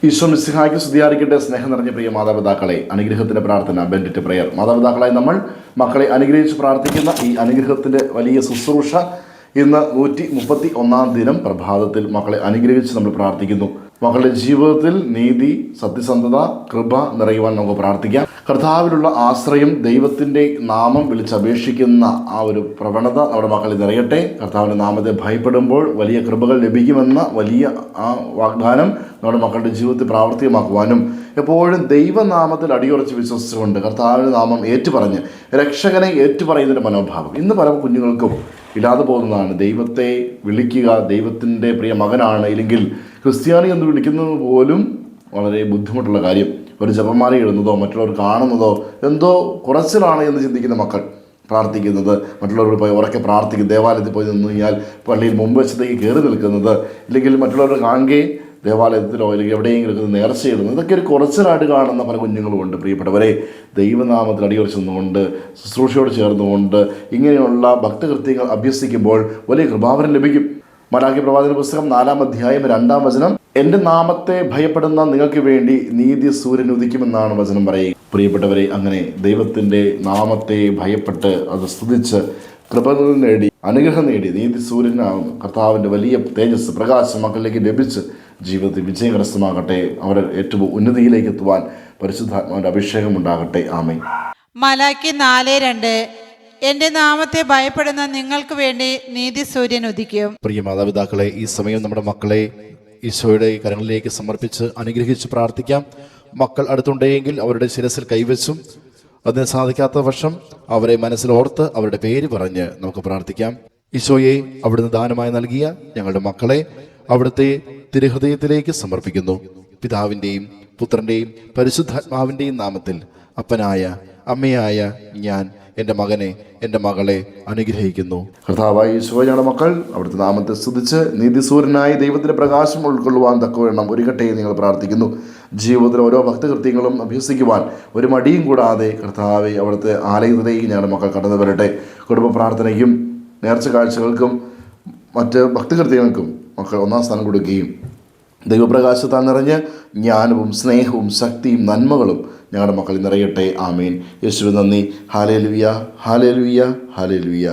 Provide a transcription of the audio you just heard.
ഈശോ മിശിഹായ്ക്ക് സ്തുതിയായിരിക്കട്ടെ. സ്നേഹം നിറഞ്ഞ പ്രിയ മാതാപിതാക്കളെ, അനുഗ്രഹത്തിന്റെ പ്രാർത്ഥന ബെൻഡിറ്റ് പ്രയർ. മാതാപിതാക്കളായി നമ്മൾ മക്കളെ അനുഗ്രഹിച്ച് പ്രാർത്ഥിക്കുന്ന ഈ അനുഗ്രഹത്തിന്റെ വലിയ ശുശ്രൂഷ ഇന്ന് 131 ദിനം പ്രഭാതത്തിൽ മക്കളെ അനുഗ്രഹിച്ച് നമ്മൾ പ്രാർത്ഥിക്കുന്നു. മക്കളുടെ ജീവിതത്തിൽ നീതി, സത്യസന്ധത, കൃപ നിറയുവാൻ നമുക്ക് പ്രാർത്ഥിക്കാം. കർത്താവിലുള്ള ആശ്രയം, ദൈവത്തിൻ്റെ നാമം വിളിച്ചപേക്ഷിക്കുന്ന ആ ഒരു പ്രവണത നമ്മുടെ മക്കളിൽ നിറയട്ടെ. കർത്താവിൻ്റെ നാമത്തെ ഭയപ്പെടുമ്പോൾ വലിയ കൃപകൾ ലഭിക്കുമെന്ന വലിയ ആ വാഗ്ദാനം നമ്മുടെ മക്കളുടെ ജീവിതത്തിൽ പ്രാവർത്തികമാക്കുവാനും എപ്പോഴും ദൈവനാമത്തിൽ അടിയുറച്ച് വിശ്വസിച്ചുകൊണ്ട് കർത്താവിൻ്റെ നാമം ഏറ്റുപറഞ്ഞ് രക്ഷകനെ ഏറ്റുപറയുന്നതിൻ്റെ മനോഭാവം ഇന്ന് പല കുഞ്ഞുങ്ങൾക്കും ഇല്ലാതെ പോകുന്നതാണ്. ദൈവത്തെ വിളിക്കുക, ദൈവത്തിൻ്റെ പ്രിയ മകനാണ്, ഇല്ലെങ്കിൽ ക്രിസ്ത്യാനി എന്ന് വിളിക്കുന്നത് പോലും വളരെ ബുദ്ധിമുട്ടുള്ള കാര്യം. ഒരു ജപമാല എഴുതുന്നതോ മറ്റുള്ളവർ കാണുന്നതോ എന്തോ കുറച്ചിലാണ് എന്ന് ചിന്തിക്കുന്ന മക്കൾ പ്രാർത്ഥിക്കുന്നത്, മറ്റുള്ളവരോട് പോയി ഉറക്കെ പ്രാർത്ഥിക്കും, ദേവാലയത്തിൽ പോയി നിന്ന് കഴിഞ്ഞാൽ പള്ളിയിൽ മുൻവശത്തേക്ക് കയറി നിൽക്കുന്നത്, ഇല്ലെങ്കിൽ മറ്റുള്ളവർ കാണുകയെ ദേവാലയത്തിലോ അല്ലെങ്കിൽ എവിടെയെങ്കിലും നേർച്ചയിടുന്നത്, ഇതൊക്കെ ഒരു കുറച്ചിലായിട്ട് കാണുന്ന പല കുഞ്ഞുങ്ങളുമുണ്ട്. പ്രിയപ്പെട്ടവരെ, ദൈവനാമത്തിൽ അടിയുറച്ചുകൊണ്ട് ശുശ്രൂഷയോട് ചേർന്നുകൊണ്ട് ഇങ്ങനെയുള്ള ഭക്തകൃത്യങ്ങൾ അഭ്യസിക്കുമ്പോൾ വലിയ കൃപാവരം ലഭിക്കും. മലാക്കി പ്രവാചക പുസ്തകം 4-ാം അധ്യായം 2-ാം വചനം, എൻ്റെ നാമത്തെ ഭയപ്പെടുന്ന നിങ്ങൾക്ക് വേണ്ടി നീതി സൂര്യൻ ഉദിക്കുമെന്നാണ് വചനം പറയുക. പ്രിയപ്പെട്ടവരെ, അങ്ങനെ ദൈവത്തിൻ്റെ നാമത്തെ ഭയപ്പെട്ട് അത് സ്തുതിച്ച് കൃപകൾ നേടി അനുഗ്രഹം നേടി നീതി സൂര്യനാകുന്നു കർത്താവിൻ്റെ വലിയ തേജസ് പ്രകാശം മക്കളിലേക്ക് ലഭിച്ച് ജീവിതത്തിൽ വിജയം കരസ്ഥമാകട്ടെ. അവരെ ഏറ്റവും ഉന്നതിയിലേക്ക് എത്തുവാൻ പരിശുദ്ധാത്മാവിൻ്റെ അഭിഷേകം ഉണ്ടാകട്ടെ. ആമേൻ. മലാക്കി 4:2, എൻ്റെ നാമത്തെ ഭയപ്പെടുന്ന നിങ്ങൾക്ക് വേണ്ടി നീതി സൂര്യൻ ഉദിക്കും. പ്രിയ മാതാപിതാക്കളെ, ഈ സമയം നമ്മുടെ മക്കളെ ഈശോയുടെ കരങ്ങളിലേക്ക് സമർപ്പിച്ച് അനുഗ്രഹിച്ച് പ്രാർത്ഥിക്കാം. മക്കൾ അടുത്തുണ്ടെങ്കിൽ അവരുടെ ശിരസിൽ കൈവച്ചും അതിന് സാധിക്കാത്ത പക്ഷം അവരെ മനസ്സിലോർത്ത് അവരുടെ പേര് പറഞ്ഞ് നമുക്ക് പ്രാർത്ഥിക്കാം. ഈശോയെ, അവിടുന്ന് ദാനമായി നൽകിയ ഞങ്ങളുടെ മക്കളെ അവിടുത്തെ തിരുഹൃദയത്തിലേക്ക് സമർപ്പിക്കുന്നു. പിതാവിൻ്റെയും പുത്രൻ്റെയും പരിശുദ്ധാത്മാവിൻ്റെയും നാമത്തിൽ അപ്പനായ അമ്മയായ ഞാൻ എൻ്റെ മകനെ, എൻ്റെ മകളെ അനുഗ്രഹിക്കുന്നു. കർത്താവായ ഈശോ, ഞങ്ങളുടെ മക്കൾ അവിടുത്തെ നാമത്തെ സ്തുതിച്ച് നീതിസൂര്യനായി ദൈവത്തിൻ്റെ പ്രകാശം ഉൾക്കൊള്ളുവാൻ തക്കവണ്ണം ഒരുക്കട്ടെ നിങ്ങൾ പ്രാർത്ഥിക്കുന്നു. ജീവിതത്തിൽ ഓരോ ഭക്തകൃത്യങ്ങളും അഭ്യസിക്കുവാൻ ഒരു മടിയും കൂടാതെ കർത്താവെ അവിടുത്തെ ആലയത്തിലേക്ക് ഞങ്ങളുടെ മക്കൾ കടന്നു വരട്ടെ. കുടുംബ പ്രാർത്ഥനയ്ക്കും നേർച്ച കാഴ്ചകൾക്കും മറ്റ് ഭക്തകൃത്യങ്ങൾക്കും മക്കൾ 1-ാം സ്ഥാനം കൊടുക്കുകയും ദൈവപ്രകാശത്താൽ നിറഞ്ഞ് ജ്ഞാനവും സ്നേഹവും ശക്തിയും നന്മകളും ഞങ്ങളുടെ മക്കളിൽ നിറയട്ടെ. ആമേൻ. യേശുവേ നന്ദി. Hallelujah, hallelujah, hallelujah.